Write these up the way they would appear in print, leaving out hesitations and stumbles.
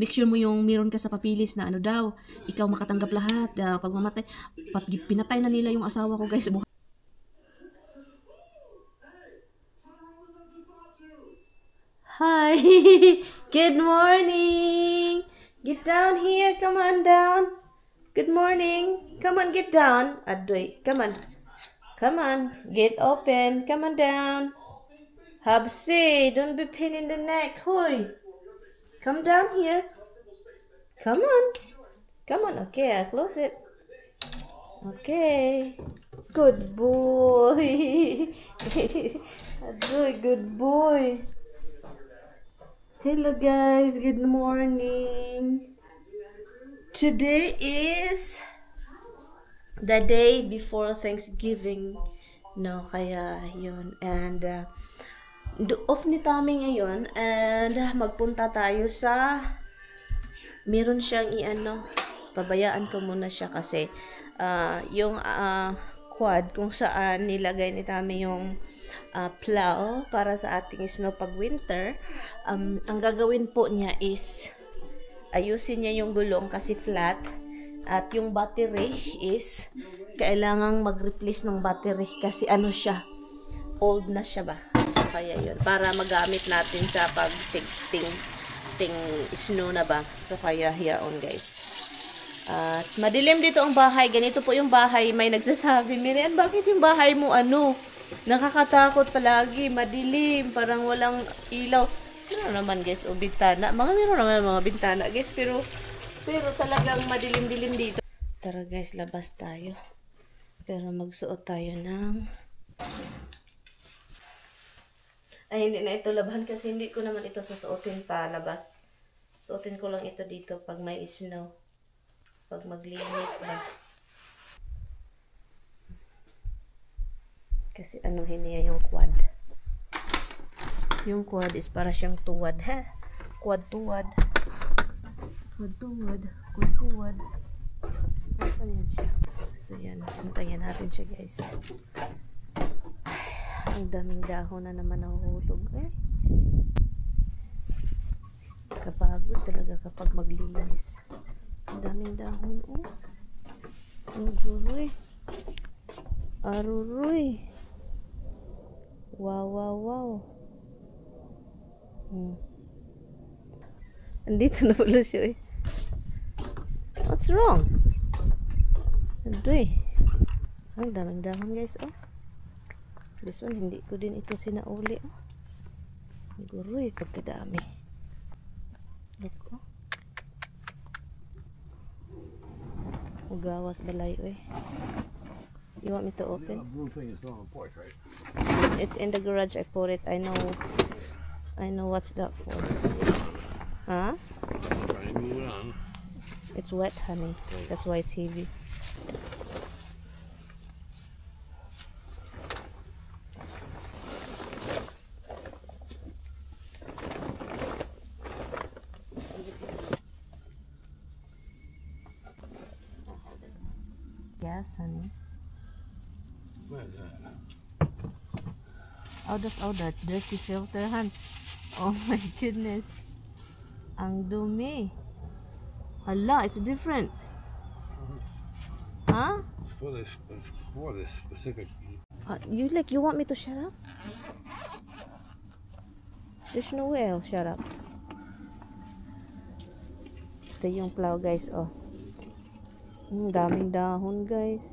make sure mo yung meron ka sa papilis na ano daw, ikaw makatanggap lahat. Pag mamatay, pinatay na nila yung asawa ko guys. Hi! Good morning! Get down here, come on down. Good morning. Come on, get down. Adoy, come on. Come on, get open. Come on down. Habsi, don't be pain in the neck. Hoy. Come down here. Come on. Come on. Okay, I'll close it. Okay. Good boy. Adoy, good boy. Hello guys, good morning. Today is the day before Thanksgiving, no, kaya yun, and off ni Tommy ngayon, and magpunta tayo sa, meron siyang pabayaan ko muna siya kasi yung quad kung saan nilagay ni Tommy yung plow para sa ating snow pag winter, ang gagawin po niya is ayusin niya yung gulong kasi flat. At yung battery is kailangang mag-replace ng battery kasi ano siya, old na siya ba. So kaya yun, para magamit natin sa pag-ting snow na ba. So kaya yaon guys. At madilim dito ang bahay. Ganito po yung bahay. May nagsasabi, Miriam, bakit yung bahay mo nakakatakot palagi, madilim, parang walang ilaw. Meron naman guys, o bintana. Meron naman mga bintana guys, pero talagang madilim-dilim dito. Tara guys, labas tayo. Pero magsuot tayo ng... Ay, hindi na ito labahan kasi hindi ko naman ito susuotin pa labas. Suotin ko lang ito dito pag may snow. Pag maglinis ba. Kasi anuhin niya yung quad. Yung quad is para siyang tuwad, ha? Quad-tuwad. Quad-tuwad. Asan yan siya? So yan, antayin natin siya guys. Ang daming dahon na naman nahuhulog kapagod talaga kapag maglinis. Ang daming dahon ang guroy. Aruroy. Wow. Andito na pala siya What's wrong? Adoy. Ang daming dahon guys, This one, hindi ko din ito sinauli, Guroy, pagkadami. Look, Ugawas balay, You want me to open? The blue thing is on the porch, right? It's in the garage, I put it. I know what's that for. Huh? Try to move it on. It's wet, honey. That's why it's heavy. Yes, honey. What is that? Oh, that dirty filter, hon. Oh my goodness. Ang dumi. Hala, it's different. Huh? For this specific. You want me to shut up? There's no way I'll shut up. Ito yung plow guys, daming dahon guys.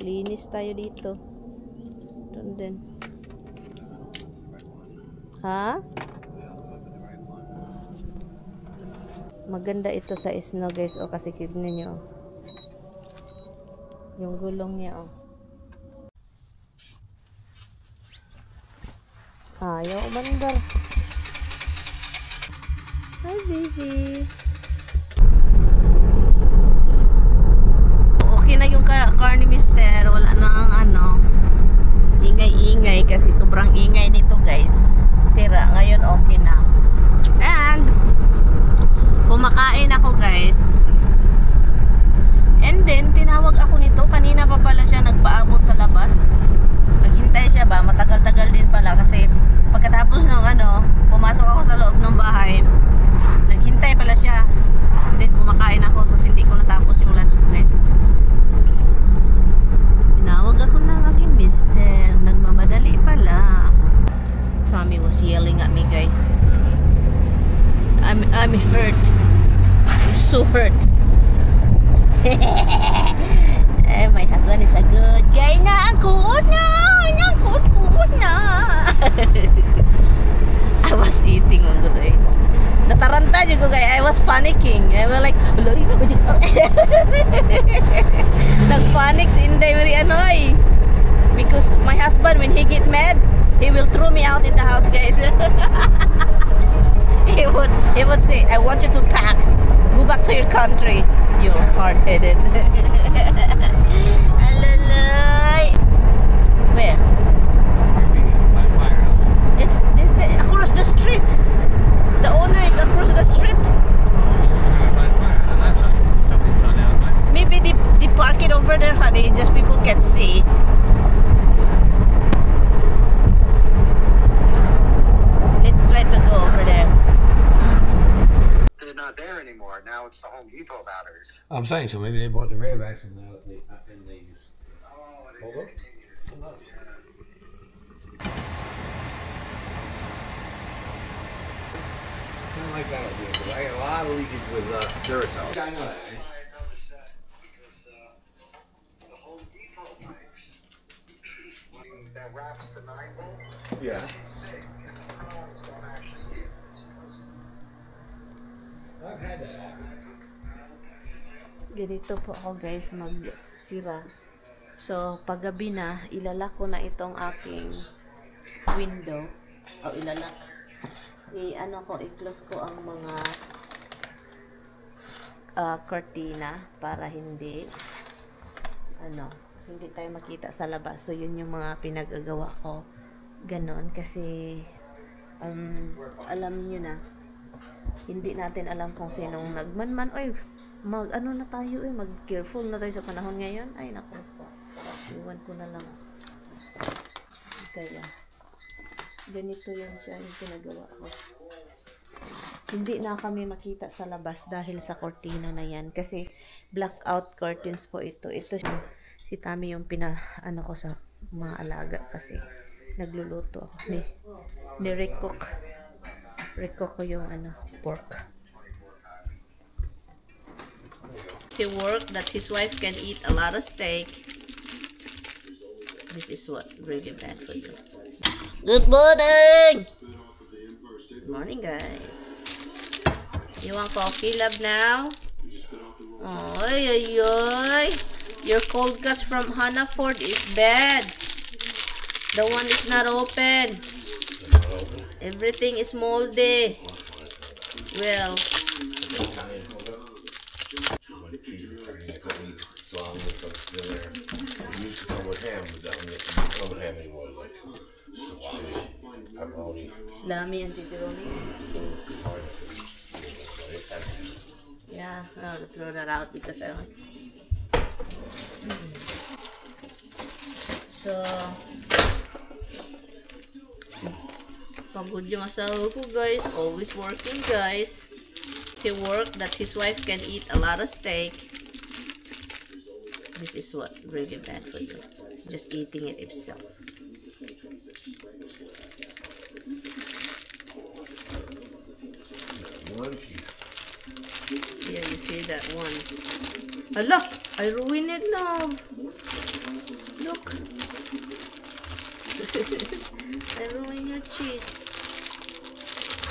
Linis tayo dito. Doon din. Ha? Maganda ito sa snow guys, kasi tignan nyo. Yung gulong niya, Ayaw umandar. Hi baby. Okay na yung car ni Mister. Wala na ingay-ingay kasi sobrang ingay nito guys. Sira. Ngayon okay na. And kumakain ako guys. And then tinawag ako nito. Kanina pa pala siya nagpaabot sa labas. Naghintay siya ba? Matagal-tagal din pala kasi pagkatapos ng pumasok ako sa loob ng bahay, I'm hurt. I'm so hurt. My husband is a good guy na. Ang kuot na. Ang kuot na. I was eating on good day. Nataranta juga guys. I was panicking. I was like, nag-panic si Inday very annoyed. Because my husband, when he get mad, he will throw me out in the house, guys. He would say, I want you to pack. Go back to your country. You're hard-headed. Alalay. Where? By the firehouse. It's across the street. The owner is across the street. By the firehouse. On that side. Somebody's on the outside. Maybe they park it over there, honey. Just people can see. Let's try to go over there. They're not there anymore. Now it's the Home Depot batters. I'm saying so. Maybe they bought the Raybacks in the Oh, and Hold up. Kind of like that idea, because I got a lot of leakage with Duracell. Yeah, I know that. I noticed that because the Home Depot pipes, that wraps the 9-volt, Yeah. it's not actually I've had that happen. Ganito po ako guys magsira. So paggabi na, ilalak ko na itong aking window. O ilalak. I-close ko ang mga cortina para hindi tayo makita sa labas. So yun yung mga pinagagawa ko. Ganon kasi alam niyo na, hindi natin alam kung sinong nagmanman. Oy, na tayo mag-careful na tayo sa panahon ngayon. Ay, naku. Iwan ko na lang. Kaya, ganito yan siya yung pinagawa ko. Hindi na kami makita sa labas dahil sa cortina na yan. Kasi, blackout curtains po ito. Ito si Tami yung ko sa mga alaga kasi nagluluto ako. Ni-recook. Recook ko yung pork. He worked that his wife can eat a lot of steak. This is what really bad for you. Good morning! Good morning, guys. You want coffee, love, now? Oy, oy, oy. Your cold cuts from Hannaford is bad. The one is not open. Everything is moldy. Well, Islami and pepperoni. Yeah, I'll throw that out because I don't. So, pagod yung asawa ko, guys. Always working, guys. He worked that his wife can eat a lot of steak. This is what really bad for you. Just eating it itself. Yeah, you see that one. Hala! I ruined it, love. Look. I ruined your cheese.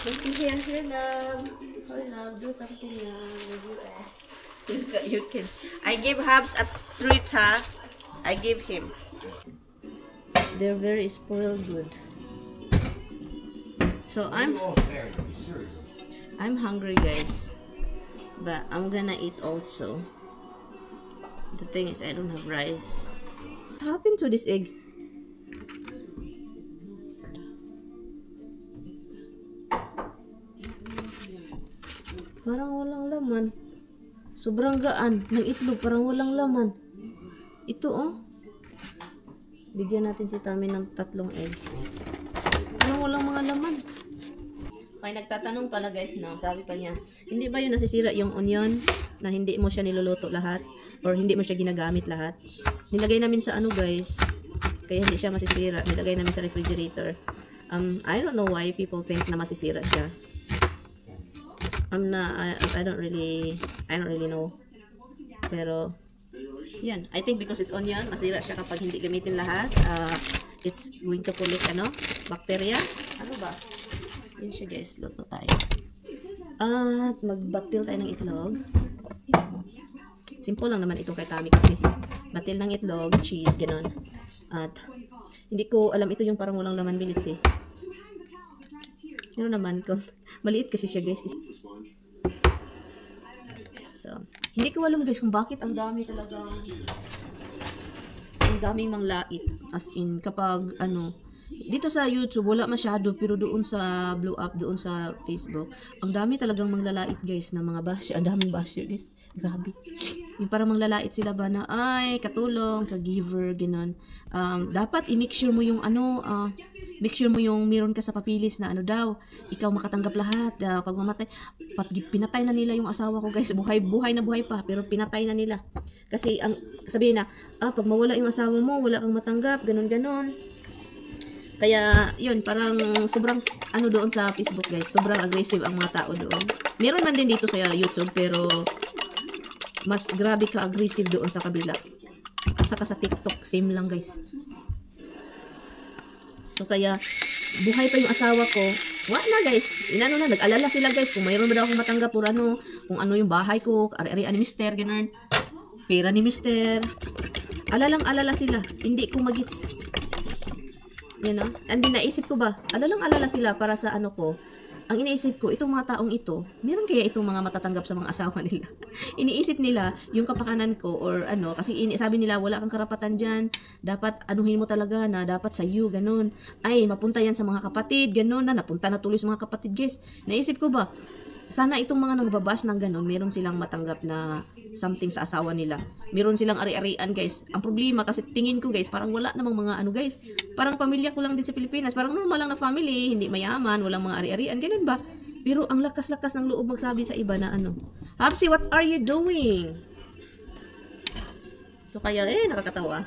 Look here, love. Sorry, love. Do something, love. You can. I gave Habs a treat, huh? I give him. They're very spoiled good. So I'm hungry, guys. But I'm gonna eat also. The thing is, I don't have rice. What happened to this egg? Parang walang laman. Sobrang gaan ng itlog, parang walang laman. Ito, oh. Bigyan natin si Tami ng 3 egg. Parang walang mga laman. May nagtatanong pala, guys, no? Sabi pa niya, hindi ba yun nasisira yung onion na hindi mo siya niluluto lahat or hindi mo siya ginagamit lahat? Nilagay namin sa guys, kaya hindi siya masisira. Nilagay namin sa refrigerator. I don't know why people think na masisira siya. I don't really know. Pero yan, I think because it's onion, masira siya kapag hindi gamitin lahat. It's going to pollute bacteria. Ano ba? Yan siya guys, luto tayo. At magbatil tayo ng itlog. Simple lang naman ito kay Tami kasi. Batil ng itlog, cheese, ganon. At hindi ko alam ito yung parang walang laman billets eh. Ano naman kung maliit kasi siya guys. So, hindi ko alam guys kung bakit ang dami talaga. Ang daming manglait. As in, kapag dito sa YouTube wala masyado, pero doon sa blow up, doon sa Facebook, ang dami talagang manglalait guys na mga basher. Ang daming basher guys. Grabe. Yung parang manglalait sila ba na, ay, katulong, caregiver, gano'n. Dapat i-make sure mo yung make sure mo yung meron ka sa papilis na daw, ikaw makatanggap lahat. Pag mamatay, pinatay na nila yung asawa ko guys. Buhay na buhay pa, pero pinatay na nila. Kasi, sabihin na, pag mawala yung asawa mo, wala kang matanggap, gano'n. Kaya, yun, parang sobrang, doon sa Facebook guys, sobrang aggressive ang mga tao doon. Meron man din dito sa YouTube, pero mas grabe ka aggressive doon sa kabila. At saka sa TikTok, same lang guys. So kaya, buhay pa yung asawa ko. Na guys, nag-alala sila guys, kung mayroon ba daw akong matanggap or kung ano yung bahay ko, ari-ari ni mister, ganun. Pera ni mister. Alala sila, hindi ko magits. Yan and then naisip ko ba, alala sila para sa ko. Ang iniisip ko, itong mga taong ito, meron kaya itong mga matatanggap sa mga asawa nila? Iniisip nila yung kapakanan ko or kasi sabi nila wala kang karapatan dyan, dapat anuhin mo talaga na dapat sa iyo, ganun. Ay, mapunta yan sa mga kapatid, ganun napunta na tuloy sa mga kapatid, guys. Naisip ko ba, sana itong mga nagbabas ng ganun, meron silang matanggap na something sa asawa nila. Meron silang ari-arian, guys. Ang problema, kasi tingin ko, guys, parang wala namang mga guys. Parang pamilya ko lang din sa Pilipinas. Parang normal lang na family, hindi mayaman, walang mga ari-arian. Ganun ba? Pero ang lakas-lakas ng loob magsabi sa iba na Hapsi, what are you doing? So kaya, nakakatawa.